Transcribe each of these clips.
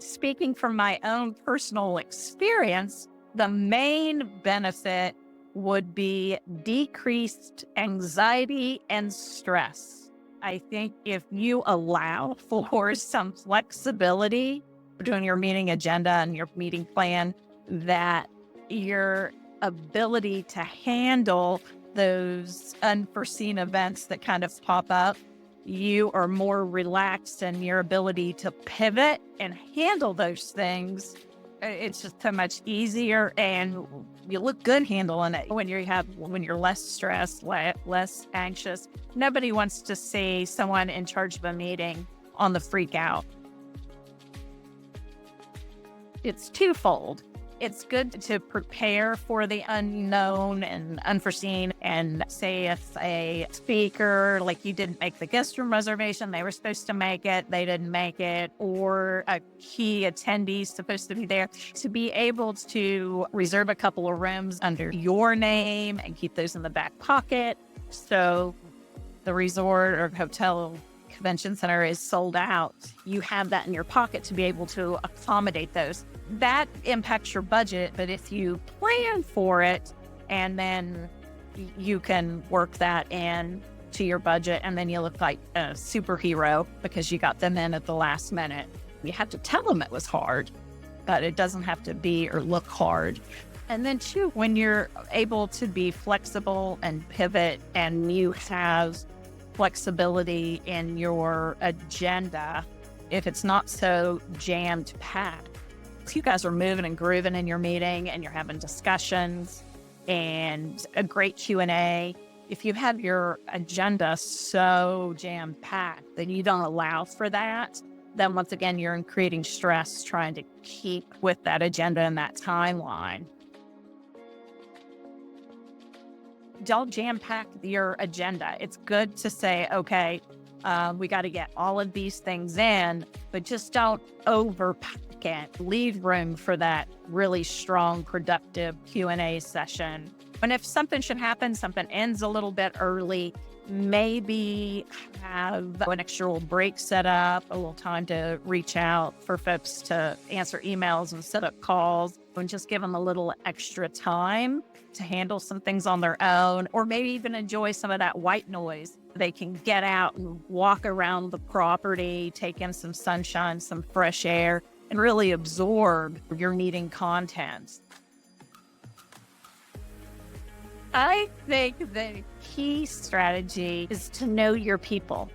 speaking from my own personal experience, the main benefit would be decreased anxiety and stress. I think if you allow for some flexibility between your meeting agenda and your meeting plan, that your ability to handle those unforeseen events that kind of pop up, you are more relaxed in your ability to pivot and handle those things. It's just so much easier, and you look good handling it when you're less stressed, less anxious. Nobody wants to see someone in charge of a meeting on the freak out. It's twofold. It's good to prepare for the unknown and unforeseen. And say if a speaker, like you didn't make the guest room reservation, they were supposed to make it, they didn't make it, or a key attendee supposed to be there, to be able to reserve a couple of rooms under your name and keep those in the back pocket. So the resort or hotel convention center is sold out. You have that in your pocket to be able to accommodate those. That impacts your budget, but if you plan for it and then you can work that in to your budget, and then you look like a superhero because you got them in at the last minute. You have to tell them it was hard, but it doesn't have to be or look hard. And then too, when you're able to be flexible and pivot, and you have flexibility in your agenda, if it's not so jammed packed, you guys are moving and grooving in your meeting and you're having discussions and a great Q&A. If you have your agenda so jam-packed that you don't allow for that, then once again, you're creating stress trying to keep with that agenda and that timeline. Don't jam-pack your agenda. It's good to say, okay, we got to get all of these things in, but just don't overpack it. Leave room for that really strong, productive Q&A session. And if something should happen, something ends a little bit early, maybe have an extra little break set up, a little time to reach out for folks to answer emails and set up calls, and just give them a little extra time to handle some things on their own, or maybe even enjoy some of that white noise. They can get out and walk around the property, take in some sunshine, some fresh air, and really absorb your meeting contents. I think the key strategy is to know your people.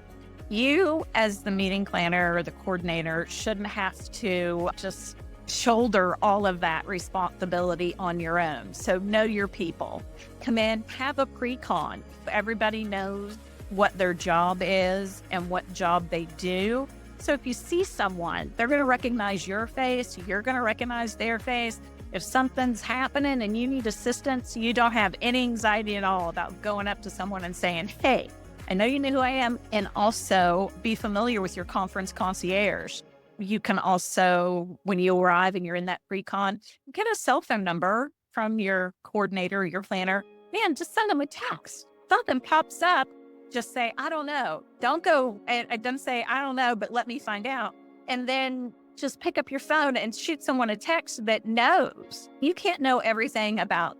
You, as the meeting planner or the coordinator, shouldn't have to just shoulder all of that responsibility on your own. So know your people. Come in, have a pre-con. Everybody knows what their job is and what job they do. So if you see someone, they're going to recognize your face, you're going to recognize their face. If something's happening and you need assistance, you don't have any anxiety at all about going up to someone and saying, hey, I know you know who I am. And also be familiar with your conference concierge. You can also, when you arrive and you're in that pre-con, get a cell phone number from your coordinator or your planner. Man, just send them a text. Something pops up, just say, I don't know. Don't go and don't say, I don't know, but let me find out. And then just pick up your phone and shoot someone a text that knows. You can't know everything about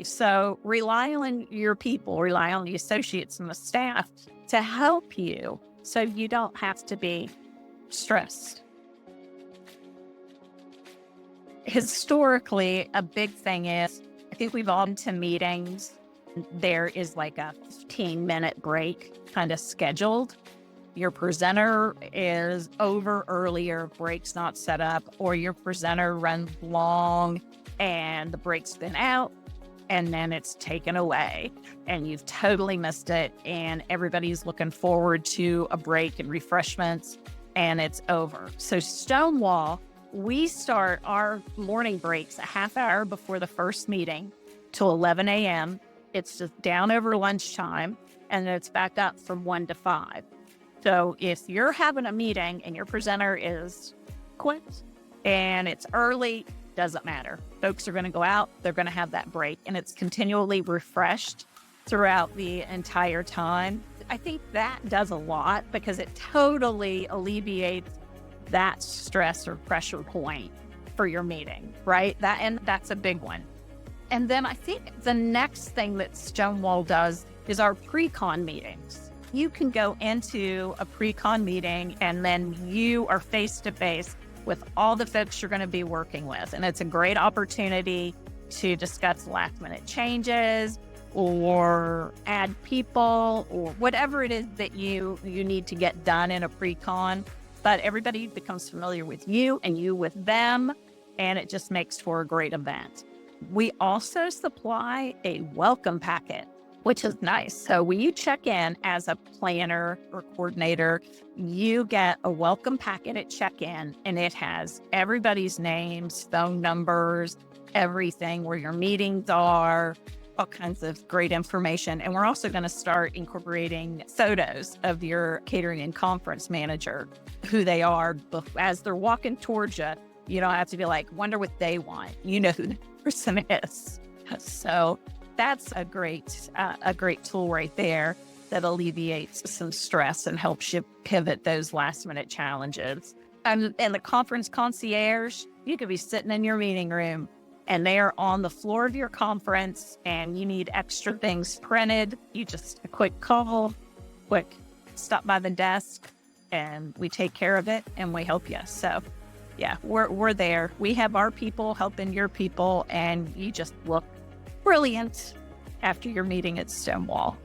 so rely on your people, rely on the associates and the staff to help you so you don't have to be stressed. Historically, a big thing is, I think we've all been to meetings. There is like a 15-minute break kind of scheduled. Your presenter is over earlier, break's not set up, or your presenter runs long and the break's been out and then it's taken away and you've totally missed it, and everybody's looking forward to a break and refreshments and it's over. So Stonewall, we start our morning breaks a half hour before the first meeting till 11 a.m. It's just down over lunchtime, and then it's back up from 1 to 5. So if you're having a meeting and your presenter is quick and it's early, doesn't matter. Folks are going to go out, they're going to have that break, and it's continually refreshed throughout the entire time. I think that does a lot because it totally alleviates that stress or pressure point for your meeting, right? That's a big one. And then I think the next thing that Stonewall does is our pre-con meetings. You can go into a pre-con meeting and then you are face-to-face with all the folks you're going to be working with. And it's a great opportunity to discuss last-minute changes or add people or whatever it is that you need to get done in a pre-con. But everybody becomes familiar with you and you with them, and it just makes for a great event. We also supply a welcome packet, which is nice. So when you check in as a planner or coordinator, you get a welcome packet at check-in, and it has everybody's names, phone numbers, everything, where your meetings are, all kinds of great information. And we're also going to start incorporating photos of your catering and conference manager, who they are as they're walking towards you. You don't have to be like, wonder what they want. You know who the person is. So that's a great tool right there that alleviates some stress and helps you pivot those last minute challenges. And the conference concierge, you could be sitting in your meeting room and they are on the floor of your conference and you need extra things printed. You just a quick call, quick stop by the desk, and we take care of it and we help you. So yeah, we're there. We have our people helping your people, and you just look brilliant after your meeting at Stonewall.